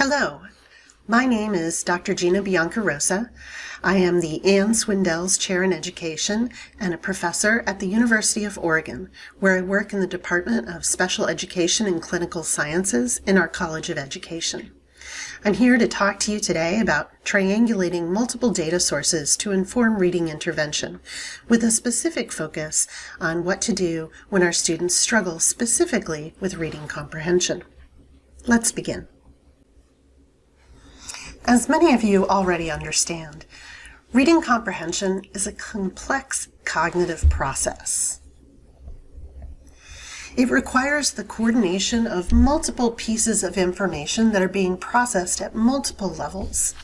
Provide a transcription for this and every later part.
Hello, my name is Dr. Gina Biancarosa. I am the Ann Swindells Chair in Education and a professor at the University of Oregon, where I work in the Department of Special Education and Clinical Sciences in our College of Education. I'm here to talk to you today about triangulating multiple data sources to inform reading intervention, with a specific focus on what to do when our students struggle specifically with reading comprehension. Let's begin. As many of you already understand, reading comprehension is a complex cognitive process. It requires the coordination of multiple pieces of information that are being processed at multiple levels.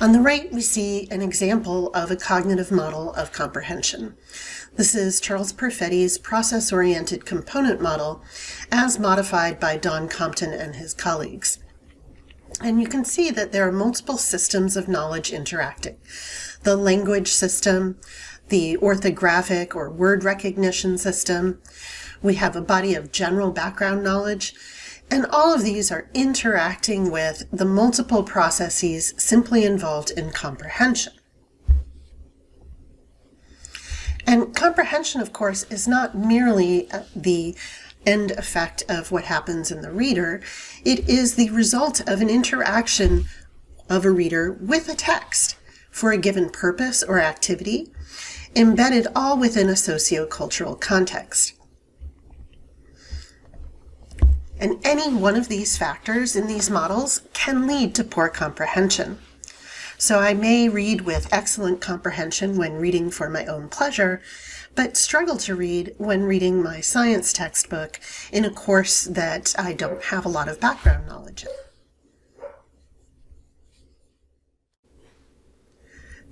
On the right, we see an example of a cognitive model of comprehension. This is Charles Perfetti's process-oriented component model as modified by Don Compton and his colleagues. And you can see that there are multiple systems of knowledge interacting. The language system, the orthographic or word recognition system. We have a body of general background knowledge, and all of these are interacting with the multiple processes simply involved in comprehension. And comprehension, of course, is not merely the end effect of what happens in the reader. It is the result of an interaction of a reader with a text for a given purpose or activity, embedded all within a sociocultural context. And any one of these factors in these models can lead to poor comprehension. So I may read with excellent comprehension when reading for my own pleasure, but struggle to read when reading my science textbook in a course that I don't have a lot of background knowledge in.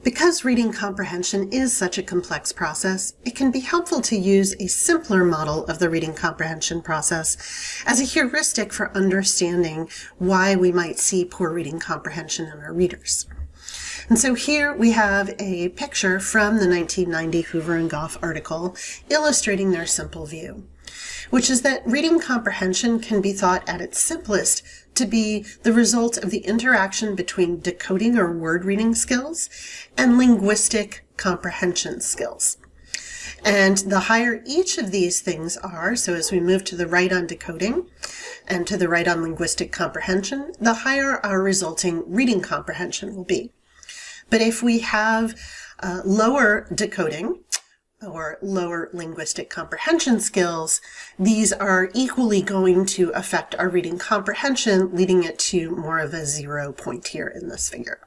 Because reading comprehension is such a complex process, it can be helpful to use a simpler model of the reading comprehension process as a heuristic for understanding why we might see poor reading comprehension in our readers. And so here we have a picture from the 1990 Hoover Gough article illustrating their simple view, which is that reading comprehension can be thought at its simplest to be the result of the interaction between decoding or word reading skills and linguistic comprehension skills. And the higher each of these things are, so as we move to the right on decoding and to the right on linguistic comprehension, the higher our resulting reading comprehension will be. But if we have lower decoding or lower linguistic comprehension skills, these are equally going to affect our reading comprehension, leading it to more of a 0 point here in this figure.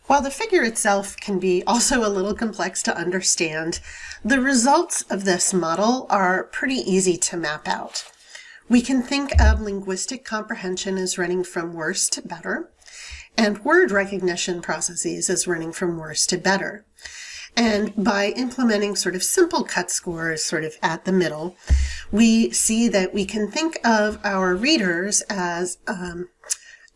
While the figure itself can be also a little complex to understand, the results of this model are pretty easy to map out. We can think of linguistic comprehension as running from worse to better, and word recognition processes as running from worse to better. And by implementing sort of simple cut scores sort of at the middle, we see that we can think of our readers as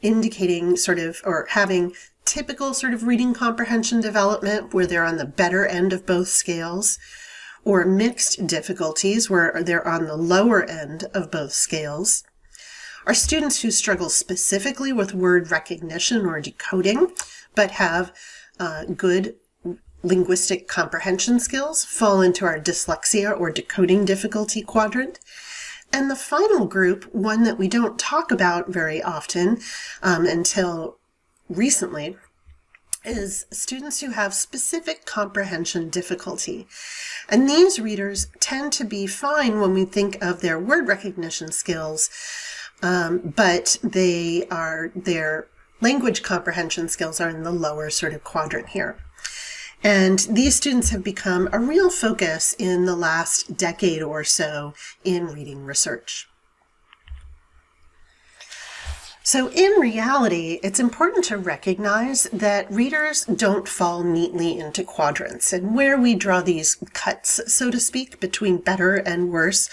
indicating sort of, or having typical sort of reading comprehension development where they're on the better end of both scales, or mixed difficulties where they're on the lower end of both scales. Our students who struggle specifically with word recognition or decoding, but have good linguistic comprehension skills, fall into our dyslexia or decoding difficulty quadrant. And the final group, one that we don't talk about very often until recently, is students who have specific comprehension difficulty. And these readers tend to be fine when we think of their word recognition skills, but their language comprehension skills are in the lower sort of quadrant here. And these students have become a real focus in the last decade or so in reading research. So in reality, it's important to recognize that readers don't fall neatly into quadrants, and where we draw these cuts, so to speak, between better and worse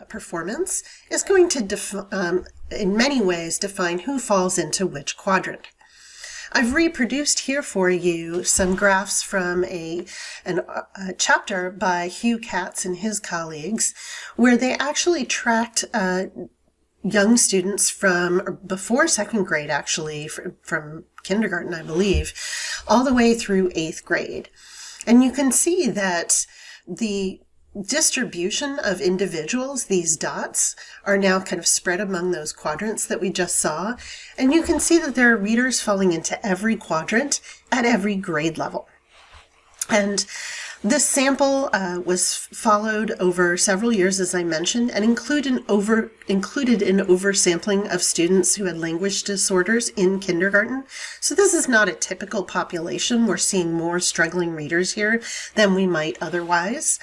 performance is going to, in many ways, define who falls into which quadrant. I've reproduced here for you some graphs from a chapter by Hugh Katz and his colleagues, where they actually tracked young students from before second grade, actually, from kindergarten, I believe, all the way through 8th grade. And you can see that the distribution of individuals, these dots, are now kind of spread among those quadrants that we just saw. And you can see that there are readers falling into every quadrant at every grade level. And this sample was followed over several years, as I mentioned, and included an oversampling of students who had language disorders in kindergarten. So this is not a typical population. We're seeing more struggling readers here than we might otherwise.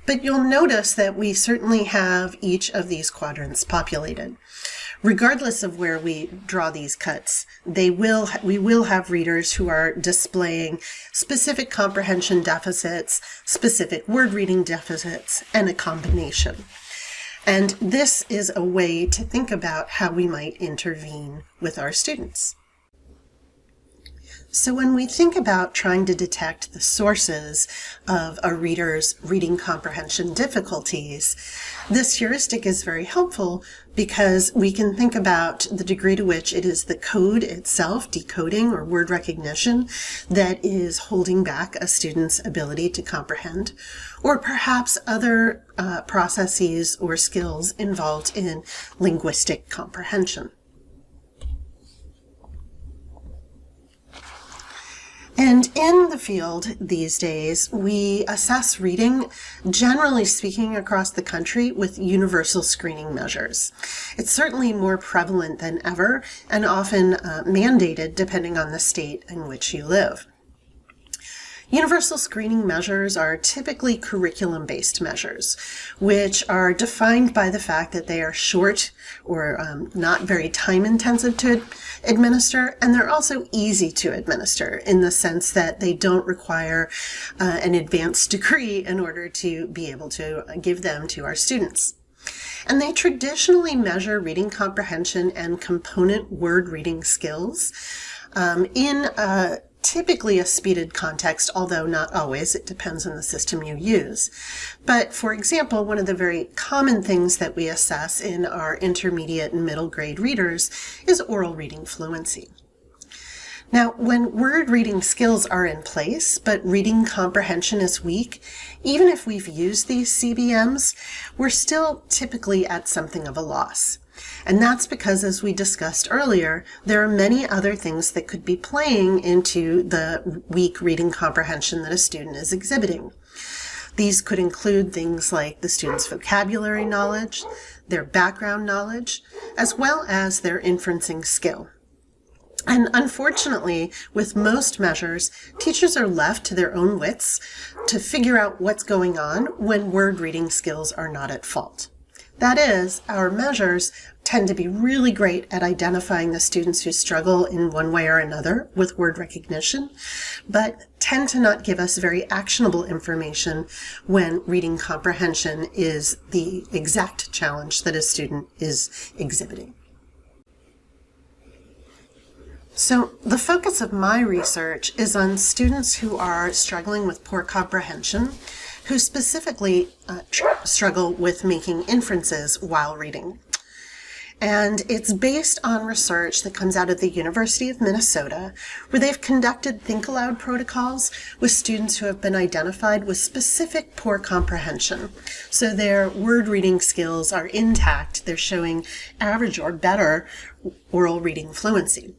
But you'll notice that we certainly have each of these quadrants populated. Regardless of where we draw these cuts, we will have readers who are displaying specific comprehension deficits, specific word reading deficits, and a combination. And this is a way to think about how we might intervene with our students. So when we think about trying to detect the sources of a reader's reading comprehension difficulties, this heuristic is very helpful because we can think about the degree to which it is the code itself, decoding or word recognition, that is holding back a student's ability to comprehend, or perhaps other processes or skills involved in linguistic comprehension. And in the field these days, we assess reading, generally speaking, across the country with universal screening measures. It's certainly more prevalent than ever and often mandated depending on the state in which you live. Universal screening measures are typically curriculum-based measures, which are defined by the fact that they are short or not very time-intensive to administer, and they're also easy to administer in the sense that they don't require an advanced degree in order to be able to give them to our students. And they traditionally measure reading comprehension and component word reading skills in typically a speeded context, although not always. It depends on the system you use. But for example, one of the very common things that we assess in our intermediate and middle grade readers is oral reading fluency. Now, when word reading skills are in place, but reading comprehension is weak, even if we've used these CBMs, we're still typically at something of a loss. And that's because, as we discussed earlier, there are many other things that could be playing into the weak reading comprehension that a student is exhibiting. These could include things like the student's vocabulary knowledge, their background knowledge, as well as their inferencing skill. And unfortunately, with most measures, teachers are left to their own wits to figure out what's going on when word reading skills are not at fault. That is, our measures tend to be really great at identifying the students who struggle in one way or another with word recognition, but tend to not give us very actionable information when reading comprehension is the exact challenge that a student is exhibiting. So the focus of my research is on students who are struggling with poor comprehension, who specifically struggle with making inferences while reading. And it's based on research that comes out of the University of Minnesota, where they've conducted Think Aloud protocols with students who have been identified with specific poor comprehension. So their word reading skills are intact. They're showing average or better oral reading fluency.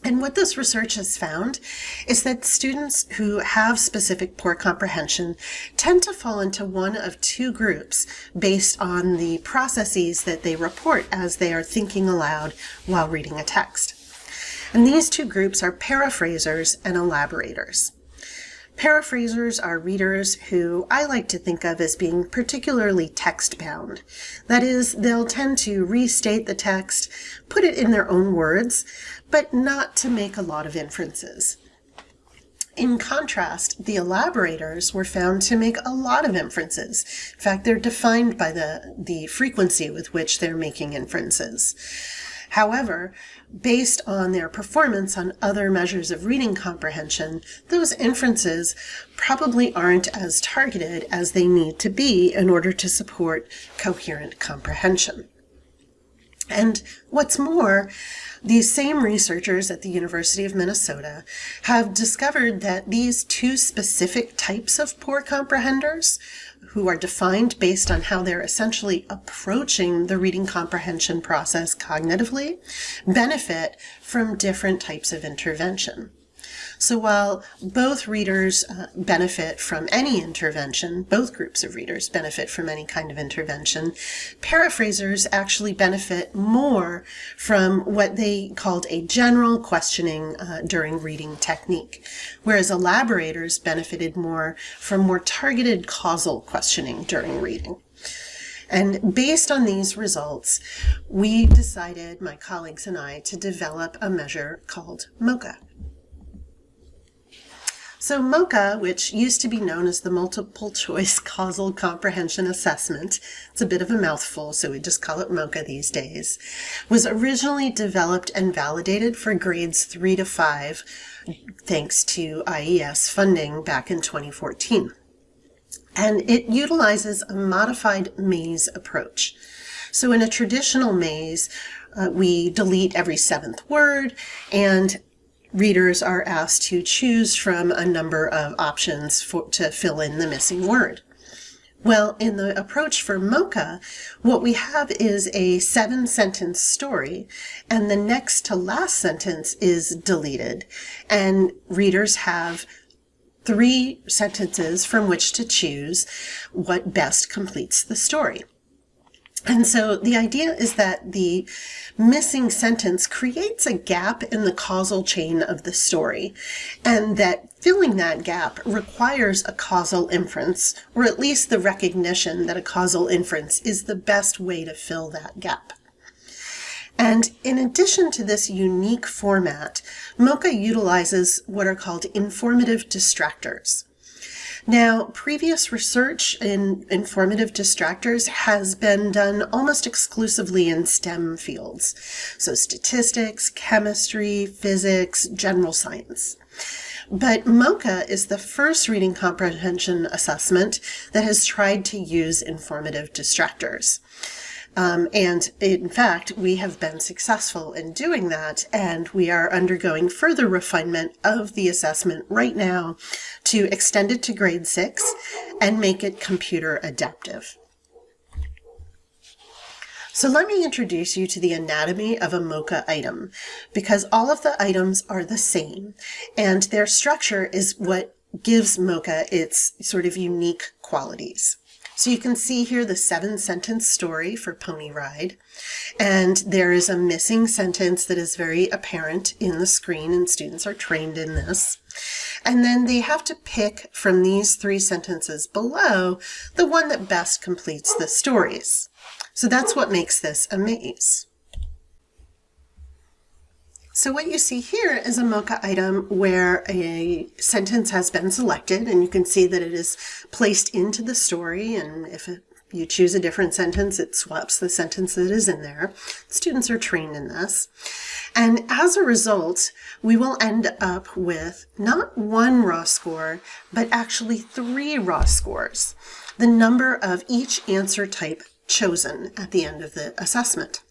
And what this research has found is that students who have specific poor comprehension tend to fall into one of two groups based on the processes that they report as they are thinking aloud while reading a text. And these two groups are paraphrasers and elaborators. Paraphrasers are readers who I like to think of as being particularly text-bound. That is, they'll tend to restate the text, put it in their own words, but not to make a lot of inferences. In contrast, the elaborators were found to make a lot of inferences. In fact, they're defined by the frequency with which they're making inferences. However, based on their performance on other measures of reading comprehension, those inferences probably aren't as targeted as they need to be in order to support coherent comprehension. And what's more, these same researchers at the University of Minnesota have discovered that these two specific types of poor comprehenders, who are defined based on how they're essentially approaching the reading comprehension process cognitively, benefit from different types of intervention. So while both readers benefit from any intervention, both groups of readers benefit from any kind of intervention, paraphrasers actually benefit more from what they called a general questioning during reading technique, whereas elaborators benefited more from more targeted causal questioning during reading. And based on these results, we decided, my colleagues and I, to develop a measure called MOCCA. So MOCCA, which used to be known as the Multiple Choice Causal Comprehension Assessment, it's a bit of a mouthful, so we just call it MOCCA these days, was originally developed and validated for grades 3 to 5, thanks to IES funding back in 2014. And it utilizes a modified maze approach. So in a traditional maze, we delete every seventh word, and readers are asked to choose from a number of options to fill in the missing word. Well, in the approach for MOCCA, what we have is a 7-sentence story, and the next to last sentence is deleted, and readers have 3 sentences from which to choose what best completes the story. And so the idea is that the missing sentence creates a gap in the causal chain of the story, and that filling that gap requires a causal inference, or at least the recognition that a causal inference is the best way to fill that gap. And in addition to this unique format, MOCCA utilizes what are called informative distractors. Now, previous research in informative distractors has been done almost exclusively in STEM fields, so statistics, chemistry, physics, general science. But MOCCA is the first reading comprehension assessment that has tried to use informative distractors. And in fact, we have been successful in doing that, and we are undergoing further refinement of the assessment right now to extend it to grade 6 and make it computer adaptive. So let me introduce you to the anatomy of a MOCCA item, because all of the items are the same, and their structure is what gives MOCCA its sort of unique qualities. So you can see here the 7-sentence story for Pony Ride, and there is a missing sentence that is very apparent in the screen, and students are trained in this. And then they have to pick from these 3 sentences below the one that best completes the stories. So that's what makes this a maze. So what you see here is a MOCCA item where a sentence has been selected, and you can see that it is placed into the story, and if you choose a different sentence, it swaps the sentence that is in there. Students are trained in this. And as a result, we will end up with not 1 raw score, but actually 3 raw scores, the number of each answer type chosen at the end of the assessment.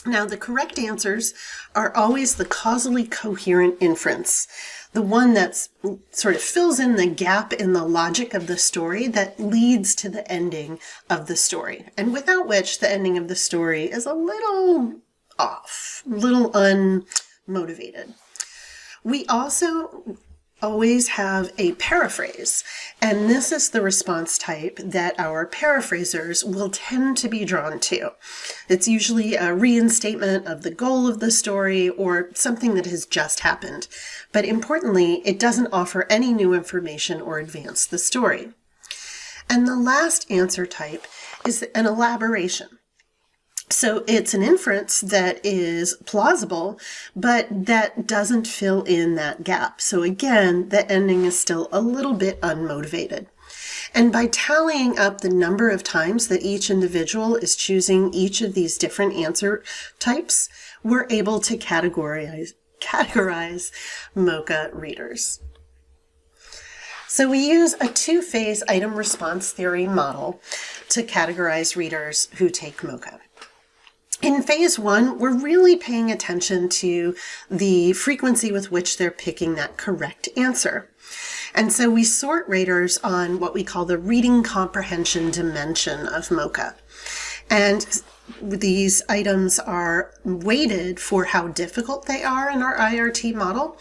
Now, the correct answers are always the causally coherent inference, the one that sort of fills in the gap in the logic of the story that leads to the ending of the story, and without which the ending of the story is a little off, a little unmotivated. We also always have a paraphrase, and this is the response type that our paraphrasers will tend to be drawn to. It's usually a reinstatement of the goal of the story or something that has just happened, but importantly, it doesn't offer any new information or advance the story. And the last answer type is an elaboration. So it's an inference that is plausible, but that doesn't fill in that gap. So again, the ending is still a little bit unmotivated. And by tallying up the number of times that each individual is choosing each of these different answer types, we're able to categorize MOCCA readers. So we use a 2-phase item response theory model to categorize readers who take MOCCA. In phase one, we're really paying attention to the frequency with which they're picking that correct answer. And so we sort raters on what we call the reading comprehension dimension of MOCCA. And these items are weighted for how difficult they are in our IRT model.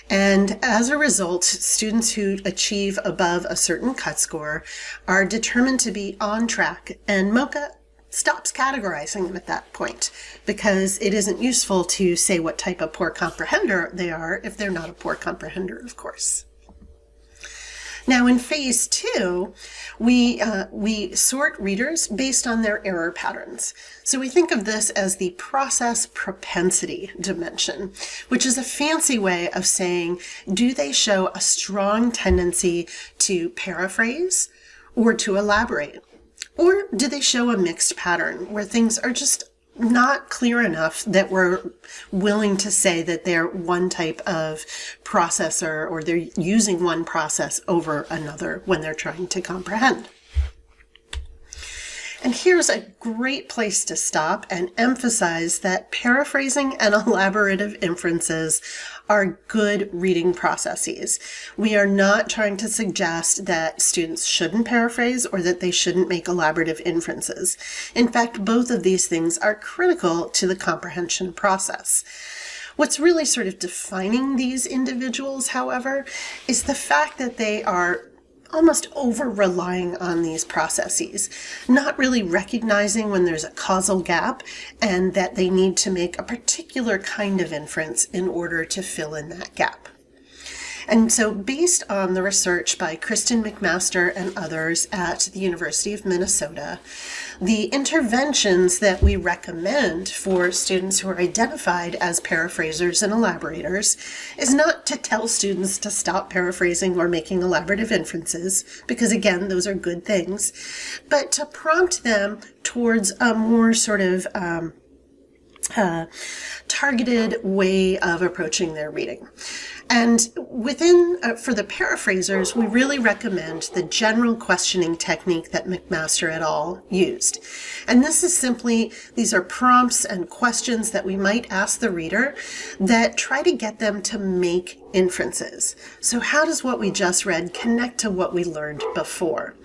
And as a result, students who achieve above a certain cut score are determined to be on track, and MOCCA stops categorizing them at that point because it isn't useful to say what type of poor comprehender they are if they're not a poor comprehender, of course. Now in phase two, we sort readers based on their error patterns. So we think of this as the process propensity dimension, which is a fancy way of saying, do they show a strong tendency to paraphrase or to elaborate? Or do they show a mixed pattern where things are just not clear enough that we're willing to say that they're one type of processor or they're using one process over another when they're trying to comprehend? And here's a great place to stop and emphasize that paraphrasing and elaborative inferences are good reading processes. We are not trying to suggest that students shouldn't paraphrase or that they shouldn't make elaborative inferences. In fact, both of these things are critical to the comprehension process. What's really sort of defining these individuals, however, is the fact that they are almost over-relying on these processes, not really recognizing when there's a causal gap and that they need to make a particular kind of inference in order to fill in that gap. And so based on the research by Kristen McMaster and others at the University of Minnesota, the interventions that we recommend for students who are identified as paraphrasers and elaborators is not to tell students to stop paraphrasing or making elaborative inferences, because again, those are good things, but to prompt them towards a more sort of targeted way of approaching their reading. And for the paraphrasers, we really recommend the general questioning technique that McMaster et al. Used. And this is simply, these are prompts and questions that we might ask the reader that try to get them to make inferences. So how does what we just read connect to what we learned before?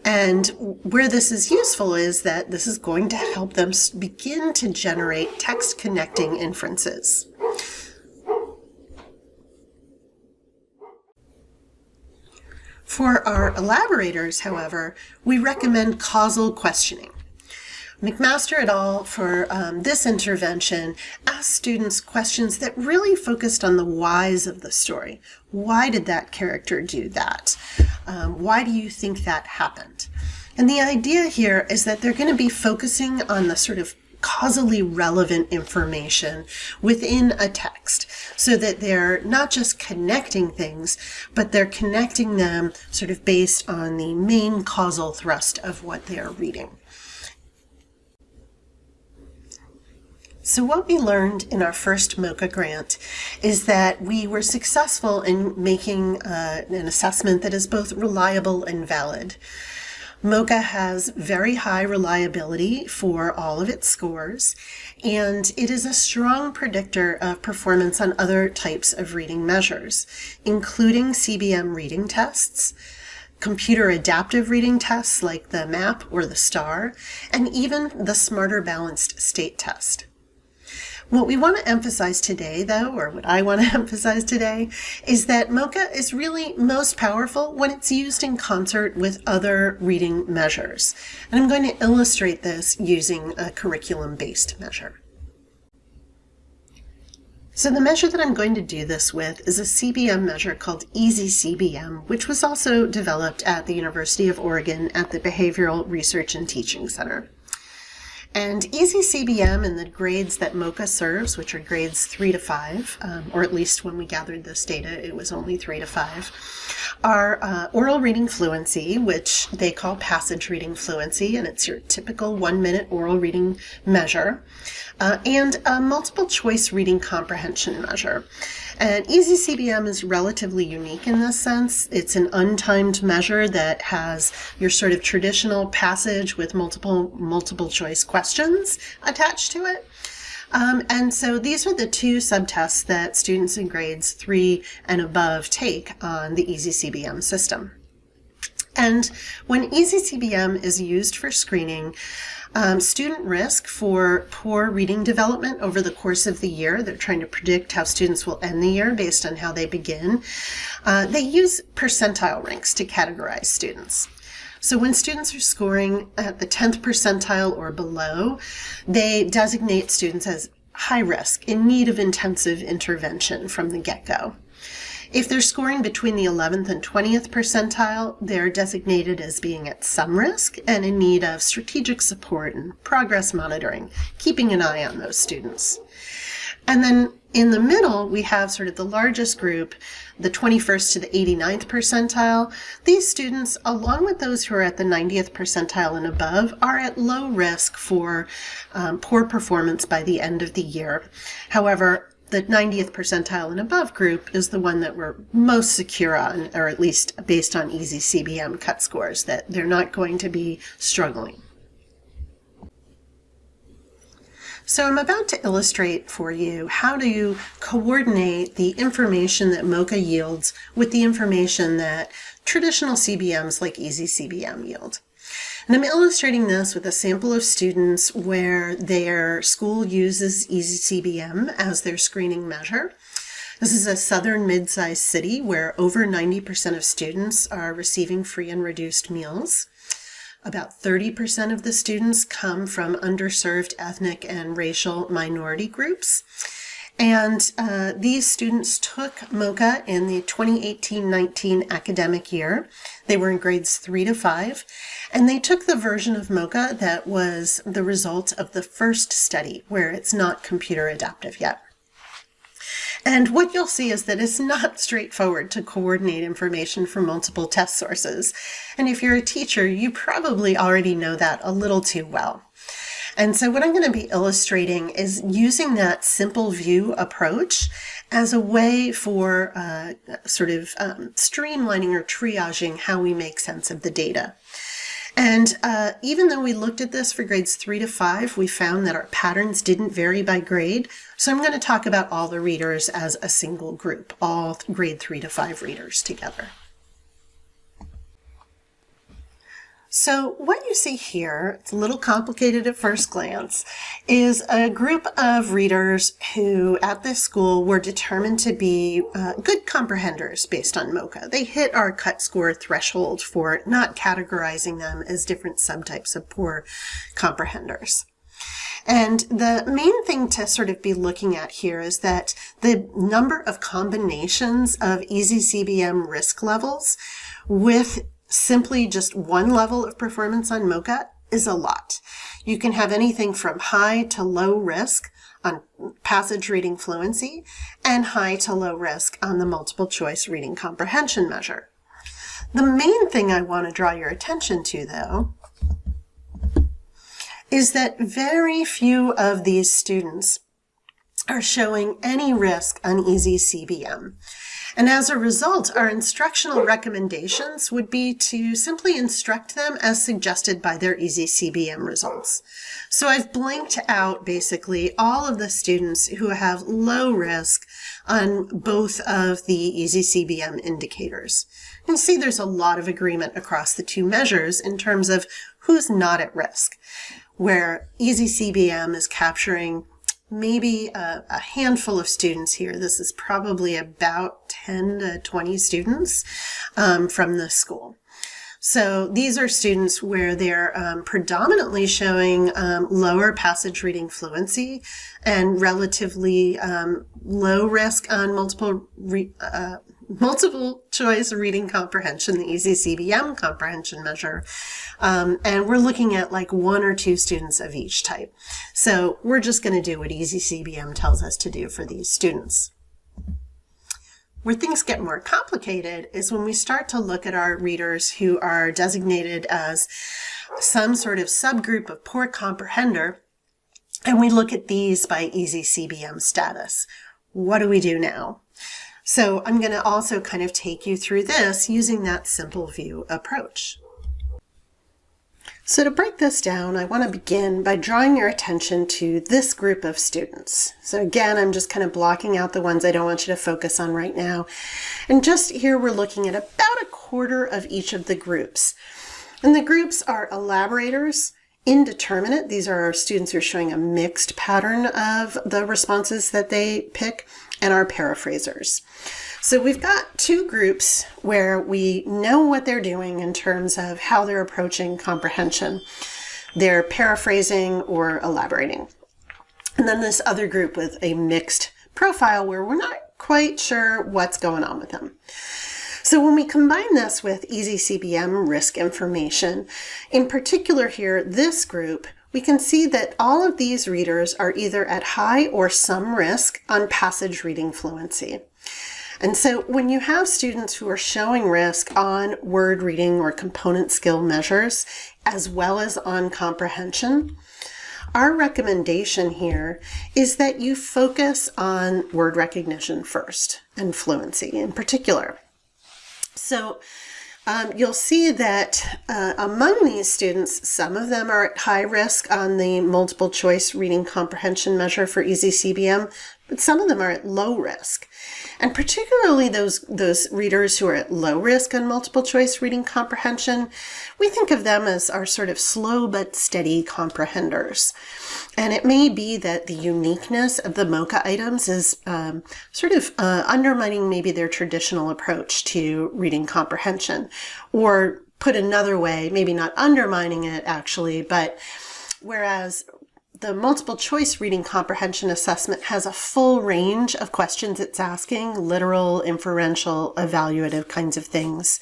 And where this is useful is that this is going to help them begin to generate text connecting inferences. For our elaborators, however, we recommend causal questioning. McMaster et al. For this intervention asked students questions that really focused on the whys of the story. Why did that character do that? Why do you think that happened? And the idea here is that they're going to be focusing on the sort of causally relevant information within a text so that they're not just connecting things, but they're connecting them sort of based on the main causal thrust of what they are reading. So what we learned in our first MOCCA grant is that we were successful in making an assessment that is both reliable and valid. MOCCA has very high reliability for all of its scores, and it is a strong predictor of performance on other types of reading measures, including CBM reading tests, computer adaptive reading tests like the MAP or the STAR, and even the Smarter Balanced State test. What we want to emphasize today, though, or what I want to emphasize today, is that MOCCA is really most powerful when it's used in concert with other reading measures. And I'm going to illustrate this using a curriculum-based measure. So the measure that I'm going to do this with is a CBM measure called easyCBM, which was also developed at the University of Oregon at the Behavioral Research and Teaching Center. And easyCBM and the grades that MOCCA serves, which are grades 3 to 5, or at least when we gathered this data, it was only 3 to 5, are oral reading fluency, which they call passage reading fluency, and it's your typical 1-minute oral reading measure, and a multiple choice reading comprehension measure. And easyCBM is relatively unique in this sense. It's an untimed measure that has your sort of traditional passage with multiple choice questions attached to it. And so these are the two subtests that students in grades 3 and above take on the easyCBM system. And when easyCBM is used for screening, student risk for poor reading development over the course of the year, they're trying to predict how students will end the year based on how they begin, they use percentile ranks to categorize students. So when students are scoring at the 10th percentile or below, they designate students as high risk, in need of intensive intervention from the get-go. If they're scoring between the 11th and 20th percentile, they're designated as being at some risk and in need of strategic support and progress monitoring, keeping an eye on those students. And then in the middle, we have sort of the largest group, the 21st to the 89th percentile. These students, along with those who are at the 90th percentile and above, are at low risk for poor performance by the end of the year. However, the 90th percentile and above group is the one that we're most secure on, or at least based on easyCBM cut scores, that they're not going to be struggling. So I'm about to illustrate for you how to coordinate the information that MOCCA yields with the information that traditional CBMs like easyCBM yield. And I'm illustrating this with a sample of students where their school uses easyCBM as their screening measure. This is a southern mid-sized city where over 90% of students are receiving free and reduced meals. About 30% of the students come from underserved ethnic and racial minority groups. And these students took MOCCA in the 2018-19 academic year. They were in grades 3 to 5, and they took the version of MOCCA that was the result of the first study, where it's not computer adaptive yet. And what you'll see is that it's not straightforward to coordinate information from multiple test sources. And if you're a teacher, you probably already know that a little too well. And so what I'm going to be illustrating is using that simple view approach as a way for streamlining or triaging how we make sense of the data. And even though we looked at this for grades 3 to 5, we found that our patterns didn't vary by grade. So I'm going to talk about all the readers as a single group, all grade 3 to 5 readers together. So what you see here, it's a little complicated at first glance, is a group of readers who at this school were determined to be good comprehenders based on MOCCA. They hit our cut score threshold for not categorizing them as different subtypes of poor comprehenders. And the main thing to sort of be looking at here is that the number of combinations of easyCBM risk levels with simply just one level of performance on MOCCA is a lot. You can have anything from high to low risk on passage reading fluency and high to low risk on the multiple choice reading comprehension measure. The main thing I want to draw your attention to, though, is that very few of these students are showing any risk on easyCBM. And as a result, our instructional recommendations would be to simply instruct them as suggested by their easyCBM results. So I've blanked out basically all of the students who have low risk on both of the easyCBM indicators. You can see there's a lot of agreement across the two measures in terms of who's not at risk, where easyCBM is capturing maybe a handful of students here. This is probably about 10 to 20 students from the school. So these are students where they're predominantly showing lower passage reading fluency and relatively low risk on multiple choice reading comprehension, the easyCBM comprehension measure. And we're looking at like 1 or 2 students of each type. So we're just going to do what easyCBM tells us to do for these students. Where things get more complicated is when we start to look at our readers who are designated as some sort of subgroup of poor comprehender, and we look at these by easyCBM status. What do we do now? So I'm going to also kind of take you through this using that simple view approach. So to break this down, I want to begin by drawing your attention to this group of students. So again, I'm just kind of blocking out the ones I don't want you to focus on right now. And just here we're looking at about a quarter of each of the groups. And the groups are elaborators, indeterminate. These are our students who are showing a mixed pattern of the responses that they pick, and our paraphrasers. So we've got two groups where we know what they're doing in terms of how they're approaching comprehension. They're paraphrasing or elaborating. And then this other group with a mixed profile where we're not quite sure what's going on with them. So when we combine this with easyCBM risk information, in particular here, this group, we can see that all of these readers are either at high or some risk on passage reading fluency. And so when you have students who are showing risk on word reading or component skill measures, as well as on comprehension, our recommendation here is that you focus on word recognition first and fluency in particular. So you'll see that among these students, some of them are at high risk on the multiple choice reading comprehension measure for easyCBM, but some of them are at low risk. And particularly those readers who are at low risk on multiple choice reading comprehension, we think of them as our sort of slow but steady comprehenders. And it may be that the uniqueness of the MOCCA items is undermining maybe their traditional approach to reading comprehension. Or put another way, maybe not undermining it actually, but whereas the multiple choice reading comprehension assessment has a full range of questions it's asking, literal, inferential, evaluative kinds of things,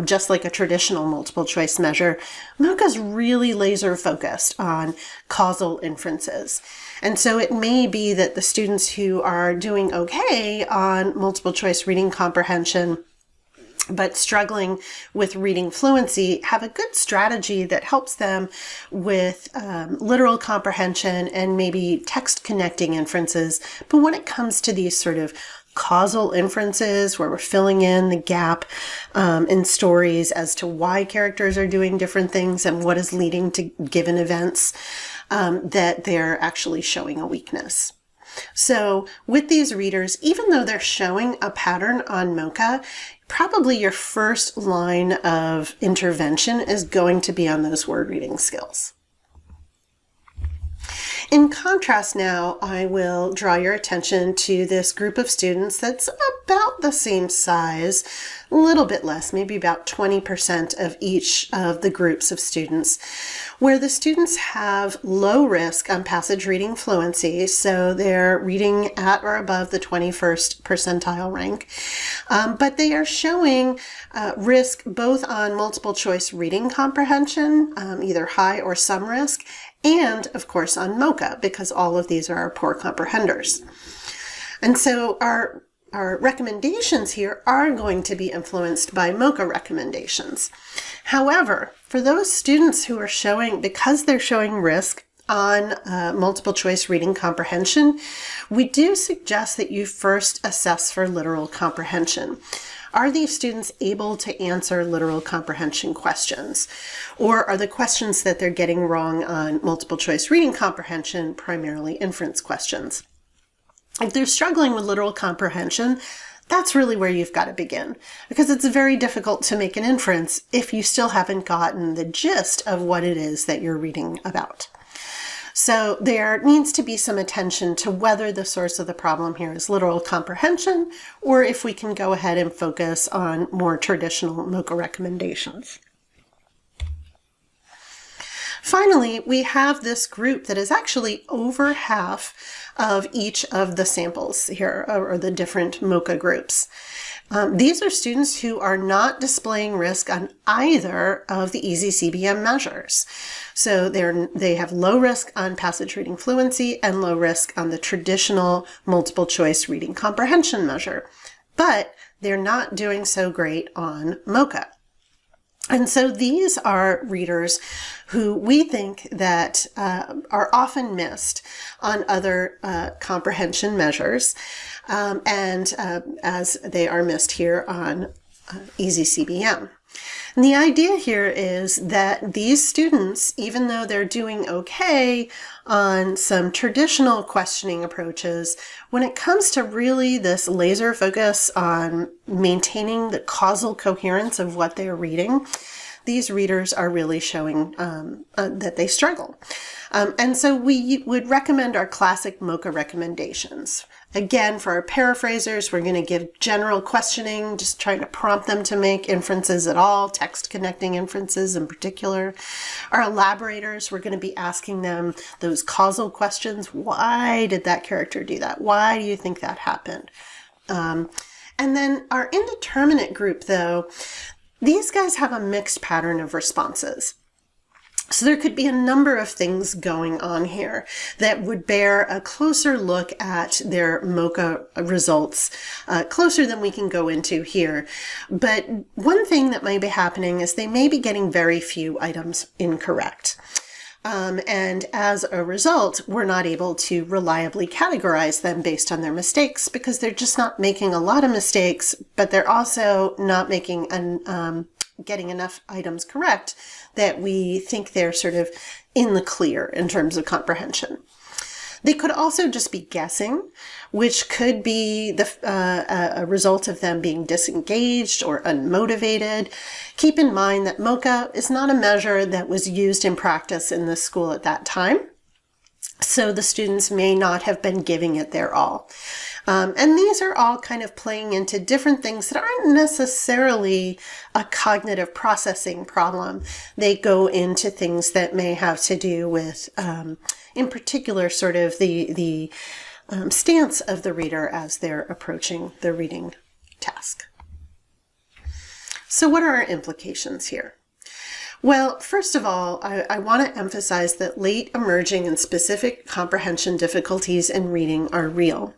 just like a traditional multiple choice measure. MOCCA's really laser focused on causal inferences. And so it may be that the students who are doing okay on multiple choice reading comprehension but struggling with reading fluency have a good strategy that helps them with literal comprehension and maybe text connecting inferences. But when it comes to these sort of causal inferences where we're filling in the gap in stories as to why characters are doing different things and what is leading to given events, that they're actually showing a weakness. So with these readers, even though they're showing a pattern on MOCCA, probably your first line of intervention is going to be on those word reading skills. In contrast now, I will draw your attention to this group of students that's about the same size, a little bit less, maybe about 20% of each of the groups of students, where the students have low risk on passage reading fluency, so they're reading at or above the 21st percentile rank, but they are showing risk both on multiple choice reading comprehension, either high or some risk, and of course on MOCCA, because all of these are our poor comprehenders. And so our recommendations here are going to be influenced by MOCCA recommendations. However, for those students who are showing, because they're showing risk on multiple choice reading comprehension, we do suggest that you first assess for literal comprehension. Are these students able to answer literal comprehension questions? Or are the questions that they're getting wrong on multiple choice reading comprehension primarily inference questions? If they're struggling with literal comprehension, that's really where you've got to begin, because it's very difficult to make an inference if you still haven't gotten the gist of what it is that you're reading about. So there needs to be some attention to whether the source of the problem here is literal comprehension, or if we can go ahead and focus on more traditional MOCCA recommendations. Finally, we have this group that is actually over half of each of the samples here, or the different MOCCA groups. These are students who are not displaying risk on either of the easyCBM measures. So they have low risk on passage reading fluency and low risk on the traditional multiple choice reading comprehension measure, but they're not doing so great on MOCCA. And so these are readers who we think that are often missed on other comprehension measures, and as they are missed here on easyCBM. And the idea here is that these students, even though they're doing okay on some traditional questioning approaches, when it comes to really this laser focus on maintaining the causal coherence of what they're reading, these readers are really showing that they struggle. And so we would recommend our classic MOCCA recommendations. Again, for our paraphrasers, we're going to give general questioning, just trying to prompt them to make inferences at all, text connecting inferences in particular. Our elaborators, we're going to be asking them those causal questions. Why did that character do that? Why do you think that happened? And then our indeterminate group, though, these guys have a mixed pattern of responses. So there could be a number of things going on here that would bear a closer look at their MOCCA results, closer than we can go into here. But one thing that might be happening is they may be getting very few items incorrect. And as a result, we're not able to reliably categorize them based on their mistakes because they're just not making a lot of mistakes, but they're also not making getting enough items correct that we think they're sort of in the clear in terms of comprehension. They could also just be guessing, which could be a result of them being disengaged or unmotivated. Keep in mind that MOCCA is not a measure that was used in practice in the school at that time, so the students may not have been giving it their all. And these are all kind of playing into different things that aren't necessarily a cognitive processing problem. They go into things that may have to do with, in particular, sort of the stance of the reader as they're approaching the reading task. So what are our implications here? Well, first of all, I want to emphasize that late emerging and specific comprehension difficulties in reading are real.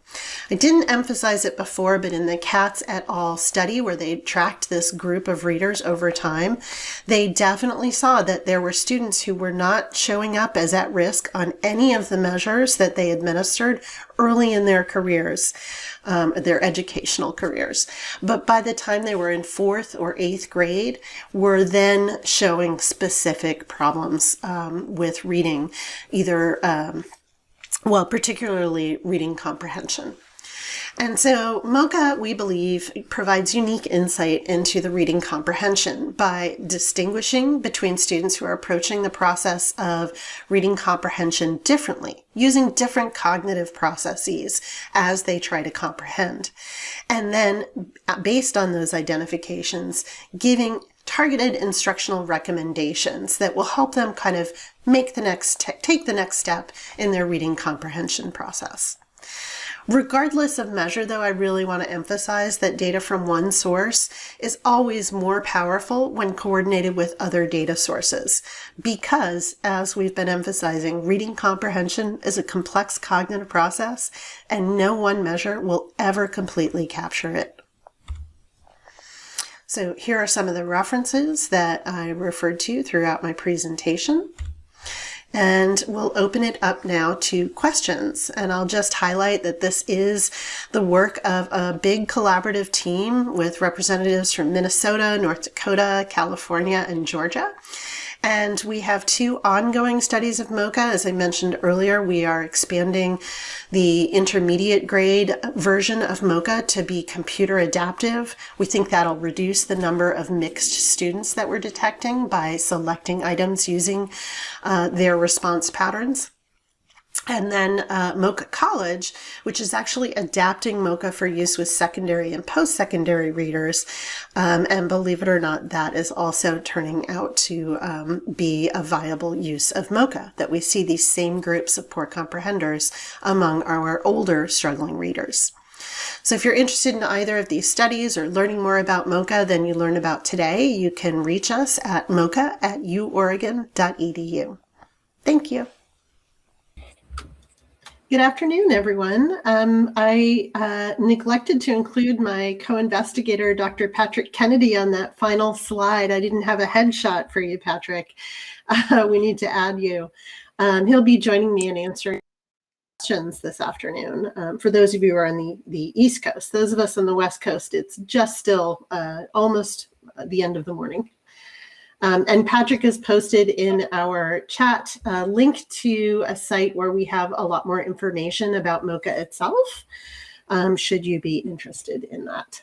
I didn't emphasize it before, but in the Katz et al. Study where they tracked this group of readers over time, they definitely saw that there were students who were not showing up as at risk on any of the measures that they administered early in their careers, their educational careers. But by the time they were in 4th or 8th grade, were then showing specific problems with reading, either, particularly reading comprehension. And so MOCCA, we believe, provides unique insight into the reading comprehension by distinguishing between students who are approaching the process of reading comprehension differently, using different cognitive processes as they try to comprehend. And then, based on those identifications, giving targeted instructional recommendations that will help them kind of take the next step in their reading comprehension process. Regardless of measure, though, I really want to emphasize that data from one source is always more powerful when coordinated with other data sources because, as we've been emphasizing, reading comprehension is a complex cognitive process and no one measure will ever completely capture it. So here are some of the references that I referred to throughout my presentation. And we'll open it up now to questions. And I'll just highlight that this is the work of a big collaborative team with representatives from Minnesota, North Dakota, California, and Georgia. And we have 2 ongoing studies of MOCCA. As I mentioned earlier, we are expanding the intermediate grade version of MOCCA to be computer adaptive. We think that'll reduce the number of mixed students that we're detecting by selecting items using their response patterns. And then MOCCA College, which is actually adapting MOCCA for use with secondary and post-secondary readers. And believe it or not, that is also turning out to be a viable use of MOCCA, that we see these same groups of poor comprehenders among our older struggling readers. So if you're interested in either of these studies or learning more about MOCCA than you learn about today, you can reach us at mocca@uoregon.edu. Thank you. Good afternoon, everyone. I neglected to include my co-investigator, Dr. Patrick Kennedy, on that final slide. I didn't have a headshot for you, Patrick. We need to add you. He'll be joining me in answering questions this afternoon. For those of you who are on the East Coast, those of us on the West Coast, it's just still almost the end of the morning. And Patrick has posted in our chat a link to a site where we have a lot more information about MOCCA itself, should you be interested in that.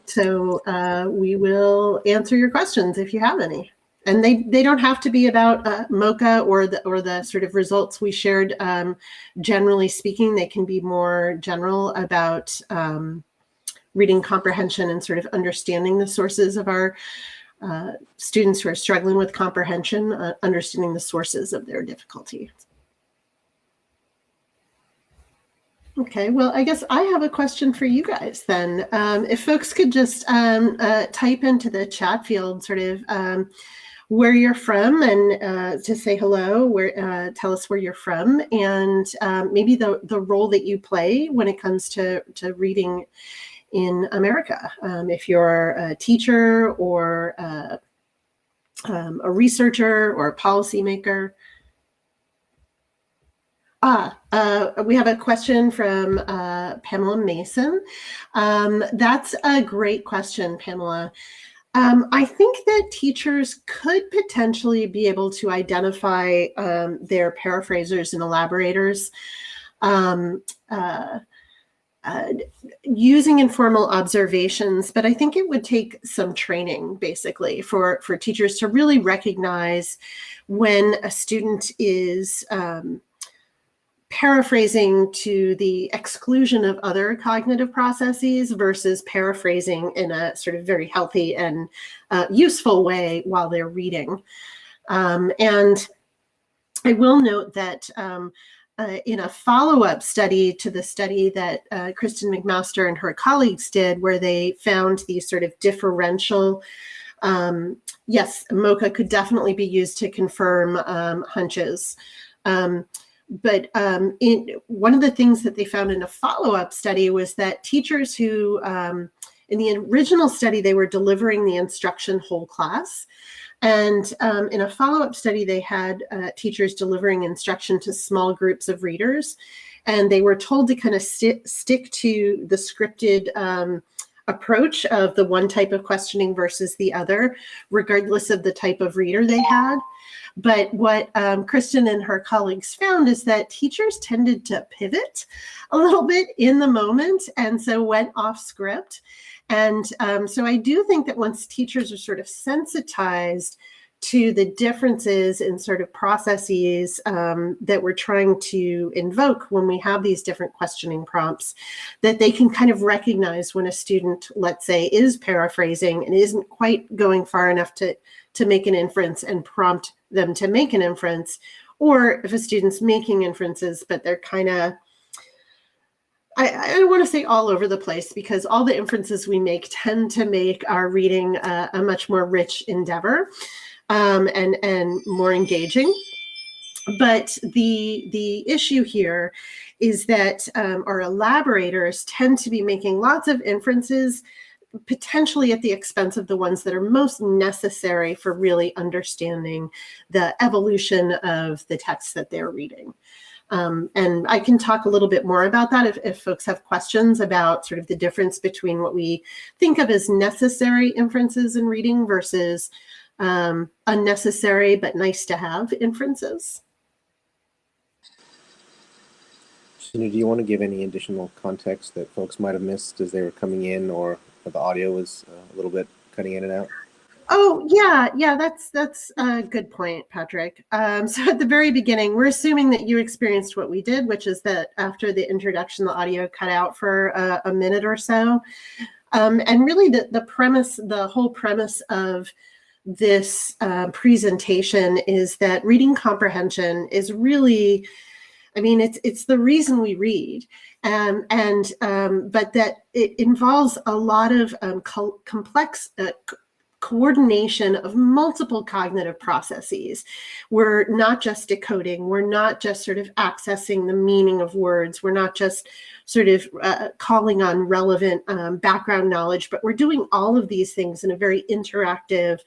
So we will answer your questions if you have any. And they don't have to be about MOCCA or the sort of results we shared. Generally speaking, they can be more general about reading comprehension and sort of understanding the sources of our students who are struggling with comprehension, understanding the sources of their difficulty. Okay, well, I guess I have a question for you guys then. If folks could just type into the chat field sort of where you're from and to say hello, tell us where you're from, and maybe the role that you play when it comes to reading in America. If you're a teacher or a researcher or a policymaker. We have a question from Pamela Mason. That's a great question, Pamela. I think that teachers could potentially be able to identify their paraphrasers and elaborators using informal observations, but I think it would take some training, basically, for teachers to really recognize when a student is paraphrasing to the exclusion of other cognitive processes versus paraphrasing in a sort of very healthy and useful way while they're reading. And I will note that in a follow-up study to the study that Kristen McMaster and her colleagues did, where they found these sort of differential, yes, MOCCA could definitely be used to confirm hunches. But one of the things that they found in a follow-up study was that teachers who, in the original study, they were delivering the instruction whole class. And in a follow-up study, they had teachers delivering instruction to small groups of readers. And they were told to kind of stick to the scripted approach of the one type of questioning versus the other, regardless of the type of reader they had. But what Kristen and her colleagues found is that teachers tended to pivot a little bit in the moment, and so went off script. And so I do think that once teachers are sort of sensitized to the differences in sort of processes that we're trying to invoke when we have these different questioning prompts, that they can kind of recognize when a student, let's say, is paraphrasing and isn't quite going far enough to make an inference and prompt them to make an inference, or if a student's making inferences, but they're kind of, I don't want to say all over the place, because all the inferences we make tend to make our reading a much more rich endeavor and more engaging. But the issue here is that our elaborators tend to be making lots of inferences, potentially at the expense of the ones that are most necessary for really understanding the evolution of the text that they're reading. And I can talk a little bit more about that if folks have questions about sort of the difference between what we think of as necessary inferences in reading versus unnecessary but nice to have inferences. Gina, do you want to give any additional context that folks might have missed as they were coming in, or the audio was a little bit cutting in and out? Oh, yeah, that's a good point, Patrick. So at the very beginning, we're assuming that you experienced what we did, which is that after the introduction, the audio cut out for a minute or so. And really the whole premise of this presentation is that reading comprehension is really, I mean, it's the reason we read, but that it involves a lot of complex coordination of multiple cognitive processes. We're not just decoding, we're not just sort of accessing the meaning of words, we're not just sort of calling on relevant background knowledge, but we're doing all of these things in a very interactive,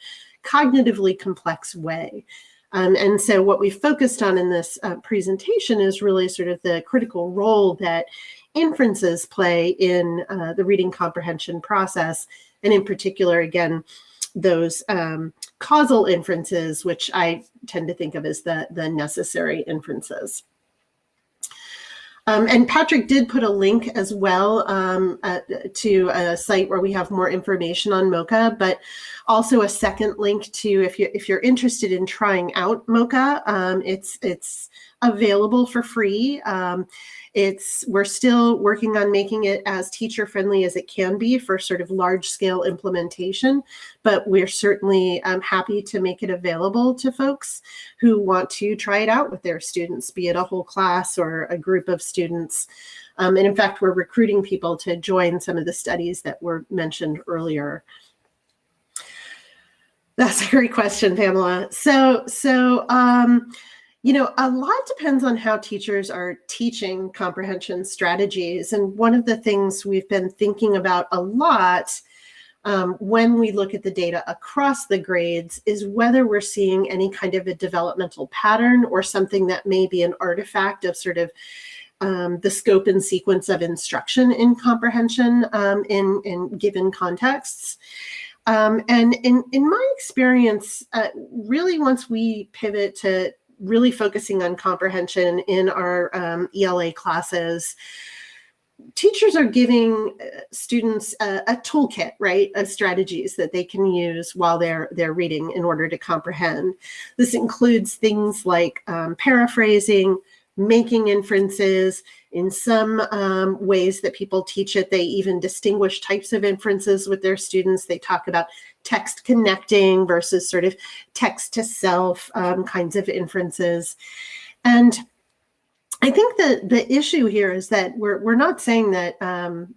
cognitively complex way. And so what we focused on in this presentation is really sort of the critical role that inferences play in the reading comprehension process, and in particular, again, those causal inferences, which I tend to think of as the necessary inferences. And Patrick did put a link as well to a site where we have more information on MOCCA, but also a second link to if you're interested in trying out MOCCA, it's available for free. We're still working on making it as teacher friendly as it can be for sort of large scale implementation, but we're certainly happy to make it available to folks who want to try it out with their students, be it a whole class or a group of students. And in fact, we're recruiting people to join some of the studies that were mentioned earlier. That's a great question, Pamela. You know, a lot depends on how teachers are teaching comprehension strategies. And one of the things we've been thinking about a lot when we look at the data across the grades is whether we're seeing any kind of a developmental pattern or something that may be an artifact of sort of the scope and sequence of instruction in comprehension in given contexts. And in my experience, really once we pivot to really focusing on comprehension in our ELA classes, teachers are giving students a toolkit, right, of strategies that they can use while they're reading in order to comprehend. This includes things like paraphrasing, making inferences. In some ways that people teach it, they even distinguish types of inferences with their students. They talk about text connecting versus sort of text to self kinds of inferences. And I think that the issue here is that we're not saying that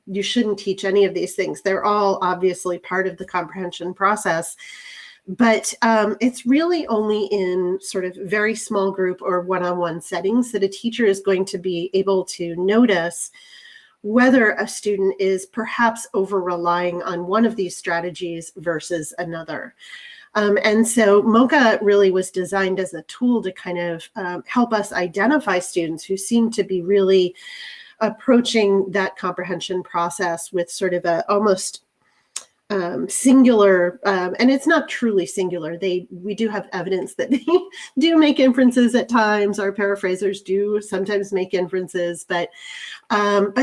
you shouldn't teach any of these things. They're all obviously part of the comprehension process. But it's really only in sort of very small group or one-on-one settings that a teacher is going to be able to notice whether a student is perhaps over-relying on one of these strategies versus another. And so MOCCA really was designed as a tool to kind of help us identify students who seem to be really approaching that comprehension process with sort of a almost singular, and it's not truly singular. We do have evidence that they do make inferences at times. Our paraphrasers do sometimes make inferences, but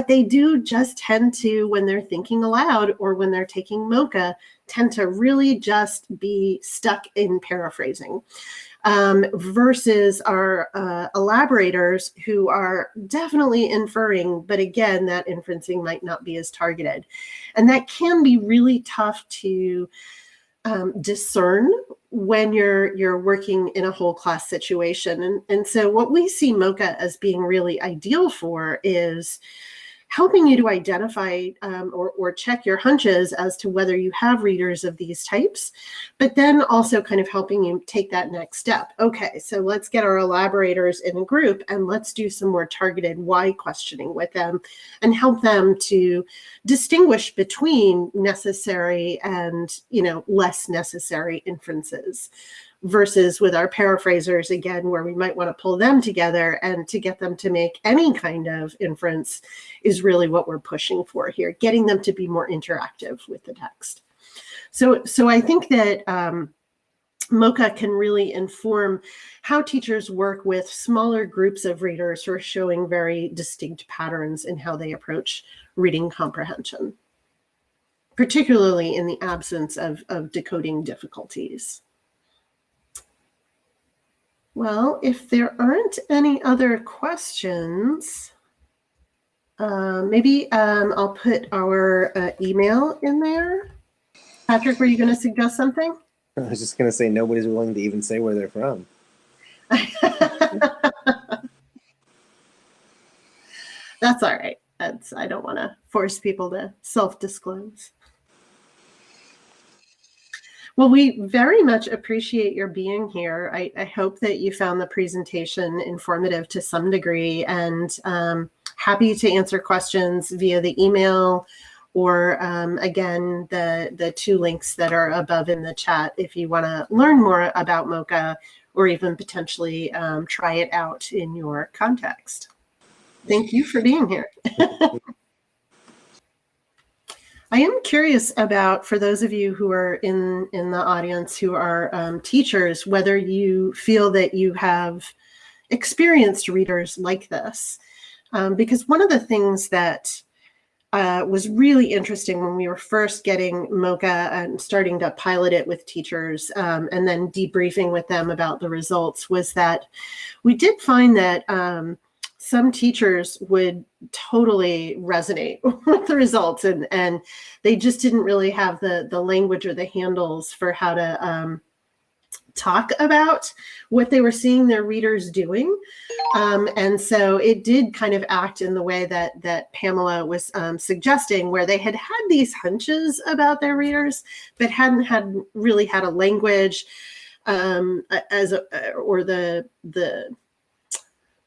they do just tend to, when they're thinking aloud or when they're taking MOCCA, tend to really just be stuck in paraphrasing. Versus our elaborators who are definitely inferring, but again, that inferencing might not be as targeted. And that can be really tough to discern when you're working in a whole class situation. And so what we see MOCCA as being really ideal for is helping you to identify or check your hunches as to whether you have readers of these types, but then also kind of helping you take that next step. Okay, so let's get our elaborators in a group and let's do some more targeted why questioning with them and help them to distinguish between necessary and, less necessary inferences. Versus with our paraphrasers, again, where we might want to pull them together and to get them to make any kind of inference is really what we're pushing for here, getting them to be more interactive with the text. So I think that MOCCA can really inform how teachers work with smaller groups of readers who are showing very distinct patterns in how they approach reading comprehension, particularly in the absence of decoding difficulties. Well, if there aren't any other questions, maybe I'll put our email in there. Patrick, were you going to suggest something? I was just going to say nobody's willing to even say where they're from. That's all right. I don't want to force people to self-disclose. Well, we very much appreciate your being here. I hope that you found the presentation informative to some degree, and happy to answer questions via the email or again, the 2 links that are above in the chat if you want to learn more about MOCCA or even potentially try it out in your context. Thank you for being here. I am curious about, for those of you who are in the audience who are teachers, whether you feel that you have experienced readers like this. Because one of the things that was really interesting when we were first getting MOCCA and starting to pilot it with teachers and then debriefing with them about the results was that we did find that some teachers would totally resonate with the results, and they just didn't really have the language or the handles for how to talk about what they were seeing their readers doing. And so it did kind of act in the way that Pamela was suggesting, where they had these hunches about their readers, but hadn't really had a language or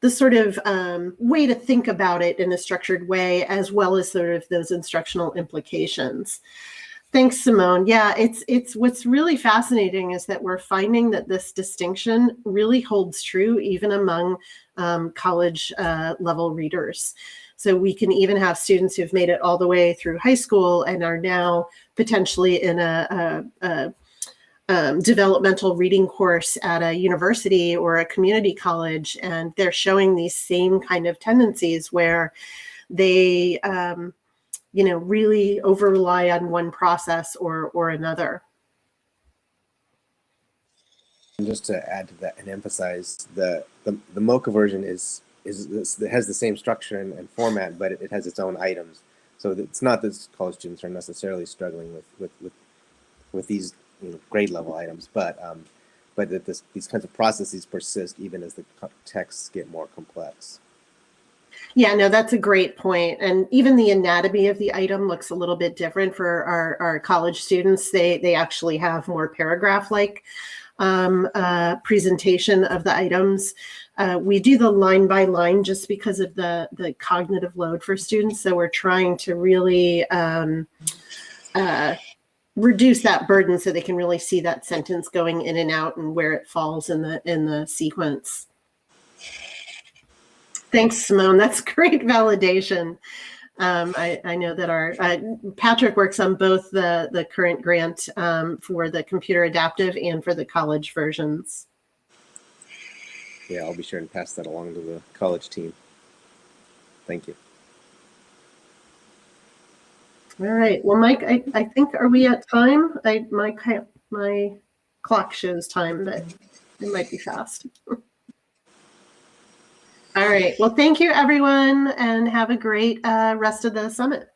the sort of way to think about it in a structured way, as well as sort of those instructional implications. Thanks, Simone. Yeah, it's what's really fascinating is that we're finding that this distinction really holds true even among college level readers. So we can even have students who've made it all the way through high school and are now potentially in a developmental reading course at a university or a community college, and they're showing these same kind of tendencies where they really over rely on one process or another. And just to add to that and emphasize, the MOCCA version it has the same structure and format, but it has its own items. So it's not that college students are necessarily struggling with these grade level items, but that these kinds of processes persist even as the texts get more complex. Yeah, no, that's a great point. And even the anatomy of the item looks a little bit different for our college students. They actually have more paragraph-like presentation of the items. We do the line by line just because of the cognitive load for students. So we're trying to really reduce that burden so they can really see that sentence going in and out and where it falls in the sequence. Thanks, Simone. That's great validation. I know that our Patrick works on both the current grant for the computer adaptive and for the college versions. Yeah, I'll be sure and pass that along to the college team. Thank you. All right. Well, Mike, I think, are we at time? My clock shows time, but it might be fast. All right. Well, thank you, everyone, and have a great rest of the summit.